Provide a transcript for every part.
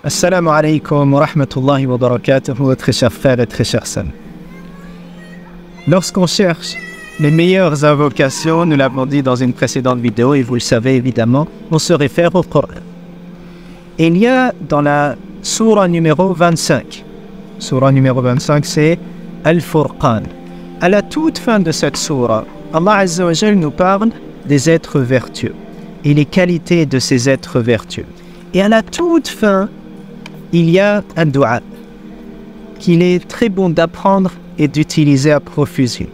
Assalamu alaikum wa rahmatullahi wa barakatuh, très chers frères et très chères sœurs. Lorsqu'on cherche les meilleures invocations, nous l'avons dit dans une précédente vidéo et vous le savez évidemment, on se réfère au Coran. Et il y a dans la sourate numéro 25, c'est Al-Furqan. À la toute fin de cette sourate, Allah Azza wa Jal nous parle des êtres vertueux et les qualités de ces êtres vertueux. Et à la toute fin, il y a un dua qu'il est très bon d'apprendre et d'utiliser à profusion.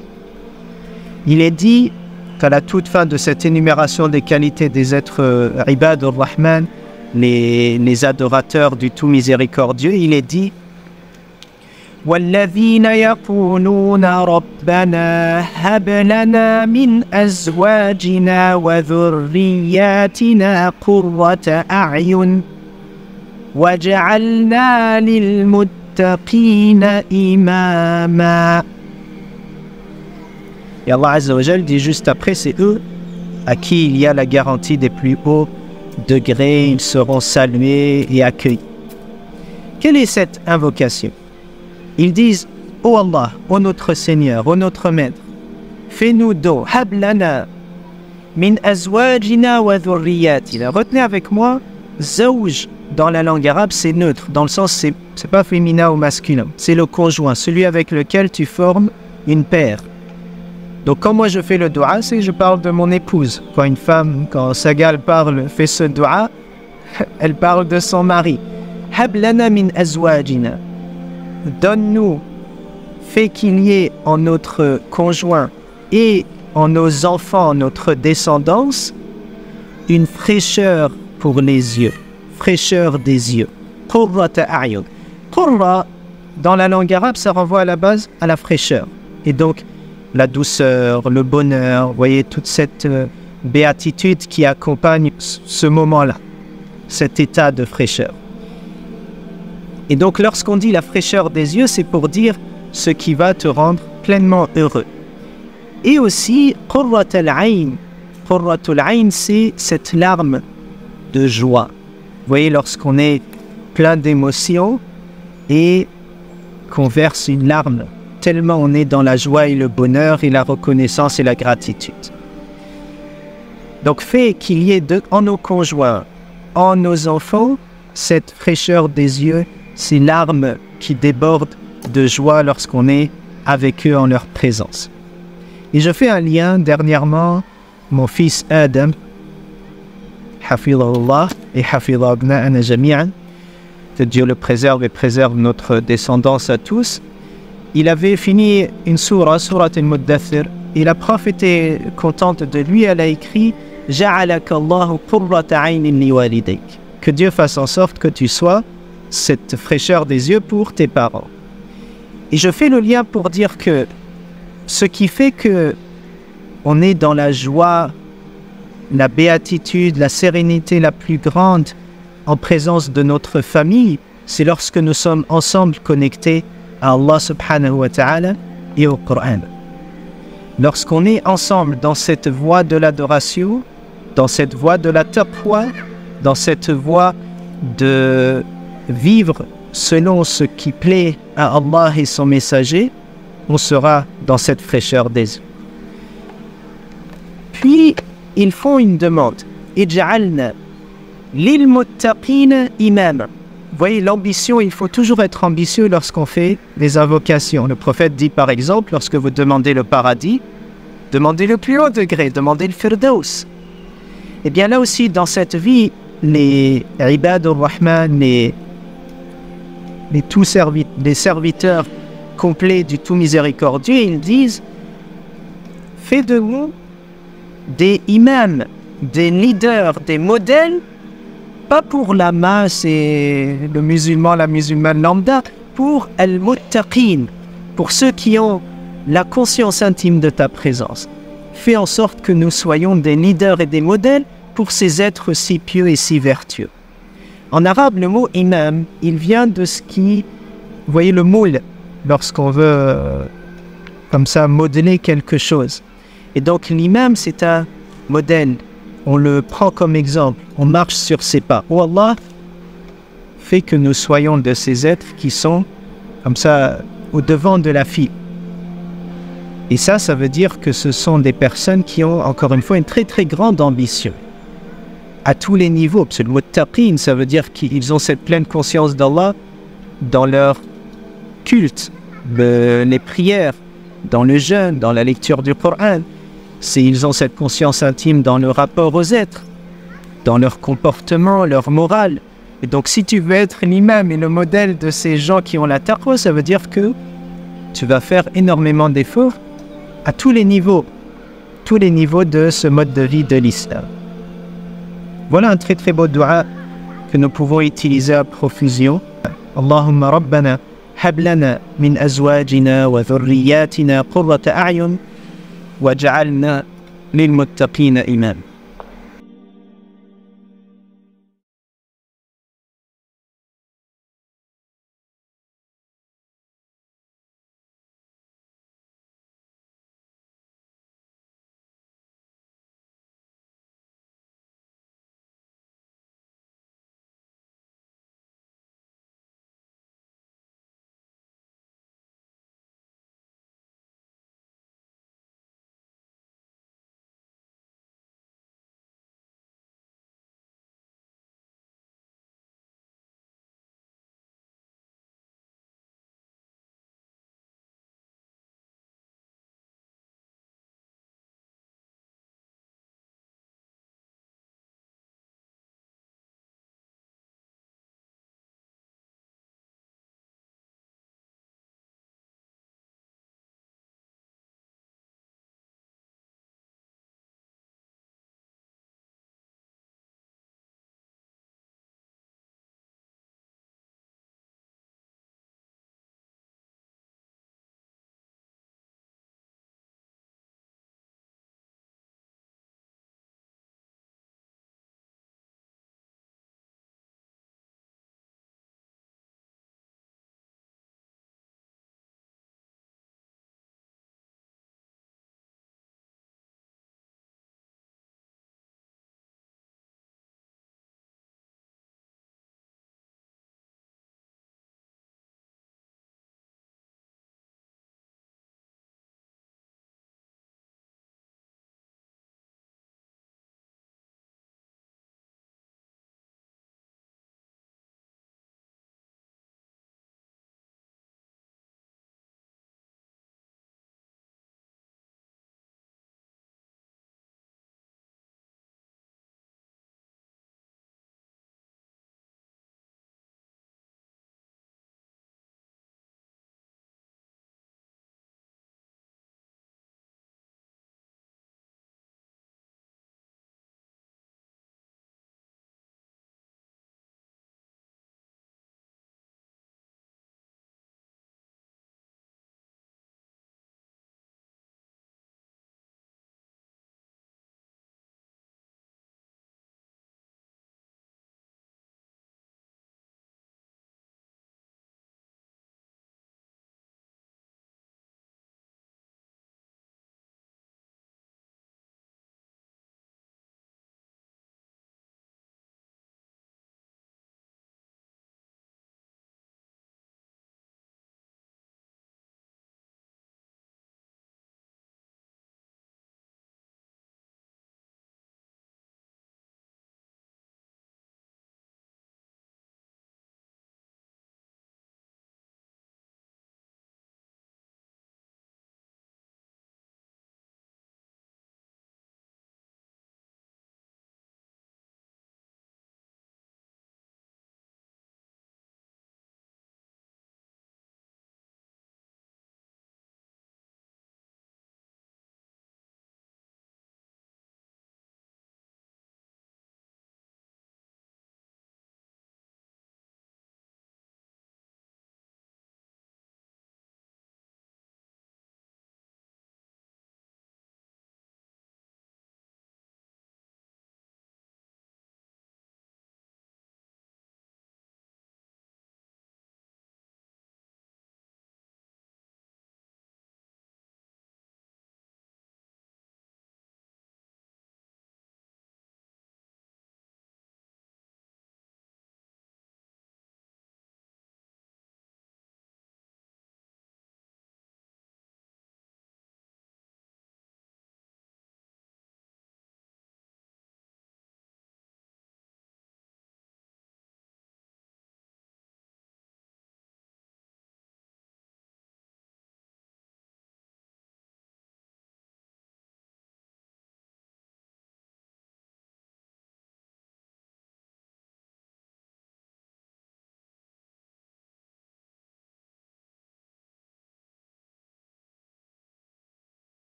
Il est dit qu'à la toute fin de cette énumération des qualités des êtres Ibadur Rahman, les adorateurs du tout miséricordieux, il est dit وَالَّذِينَ يَقُولُونَ رَبَّنَا هَبْ لَنَا مِنْ أَزْوَاجِنَا وَذُرِّيَّاتِنَا قُرَّةَ أَعْيُنٍ وَجَعَلْنَا لِلْمُتَّقِينَ إِمَامًا. Et Allah Azza wa Jal dit juste après, c'est eux à qui il y a la garantie des plus hauts degrés, ils seront salués et accueillis. Quelle est cette invocation? Ils disent, ô Allah, ô notre Seigneur, ô notre Maître, fais-nous don, hablana, min azwajina wa dhurriyatina. Retenez avec moi, zawj, dans la langue arabe, c'est neutre, dans le sens, c'est pas féminin ou masculin, c'est le conjoint, celui avec lequel tu formes une paire. Donc quand moi je fais le dua, c'est que je parle de mon épouse. Quand une femme, quand Sagal fait ce dua, elle parle de son mari. Hablana min azwajina. Donne-nous, fais qu'il y ait en notre conjoint et en nos enfants, notre descendance, une fraîcheur pour les yeux, fraîcheur des yeux. Qurrata a'yun. Qurra, dans la langue arabe, ça renvoie à la base à la fraîcheur. Et donc, la douceur, le bonheur, vous voyez, toute cette béatitude qui accompagne ce moment-là, cet état de fraîcheur. Et donc, lorsqu'on dit la fraîcheur des yeux, c'est pour dire ce qui va te rendre pleinement heureux. Et aussi, qurratul ayn. Qurratul ayn, c'est cette larme de joie. Vous voyez, lorsqu'on est plein d'émotions et qu'on verse une larme, tellement on est dans la joie et le bonheur et la reconnaissance et la gratitude. Donc, fait qu'il y ait en nos conjoints, en nos enfants, cette fraîcheur des yeux, ces larmes qui débordent de joie lorsqu'on est avec eux en leur présence. Et je fais un lien dernièrement, mon fils Adam, hafidhahullah et hafidha abna'ana jami'an, que Dieu le préserve et préserve notre descendance à tous. Il avait fini une sourate al-Muddathir, et la prof était contente de lui, elle a écrit « Ja'alaka Allahu qurrata aynin li walidayk » que Dieu fasse en sorte que tu sois cette fraîcheur des yeux pour tes parents. Et je fais le lien pour dire que ce qui fait que on est dans la joie, la béatitude, la sérénité la plus grande en présence de notre famille, c'est lorsque nous sommes ensemble connectés à Allah subhanahu wa ta'ala et au Coran. Lorsqu'on est ensemble dans cette voie de l'adoration, dans cette voie de la taqwa, dans cette voie de vivre selon ce qui plaît à Allah et son messager, on sera dans cette fraîcheur des yeux. Puis, ils font une demande. Ij'alna lil muttaqina imama. Vous voyez, l'ambition, il faut toujours être ambitieux lorsqu'on fait des invocations. Le prophète dit par exemple, lorsque vous demandez le paradis, demandez le plus haut degré, demandez le firdaus. Et bien là aussi, dans cette vie, les Ibadur Rahman, les serviteurs complets du tout miséricordieux, ils disent « Fais de nous des imams, des leaders, des modèles, pas pour la masse et le musulman, la musulmane lambda, pour al-muttaqin, pour ceux qui ont la conscience intime de ta présence. Fais en sorte que nous soyons des leaders et des modèles pour ces êtres si pieux et si vertueux. » En arabe, le mot imam, il vient de ce qui, vous voyez le moule, lorsqu'on veut comme ça modeler quelque chose. Et donc l'imam, c'est un modèle, on le prend comme exemple, on marche sur ses pas. Oh Allah, fait que nous soyons de ces êtres qui sont comme ça au devant de la file. Et ça veut dire que ce sont des personnes qui ont encore une fois une très très grande ambition à tous les niveaux. Parce que le mot taqin, ça veut dire qu'ils ont cette pleine conscience d'Allah dans leur culte, les prières, dans le jeûne, dans la lecture du Coran. Ils ont cette conscience intime dans le rapport aux êtres, dans leur comportement, leur morale. Et donc si tu veux être l'imam et le modèle de ces gens qui ont la taqwa, ça veut dire que tu vas faire énormément d'efforts à tous les niveaux de ce mode de vie de l'islam. Voilà un très très beau dua que nous pouvons utiliser à profusion. Allahumma rabbana hab lana min azwajina wa dhurriyyatina qurrata a'yun waj'alna lil muttaqina imam.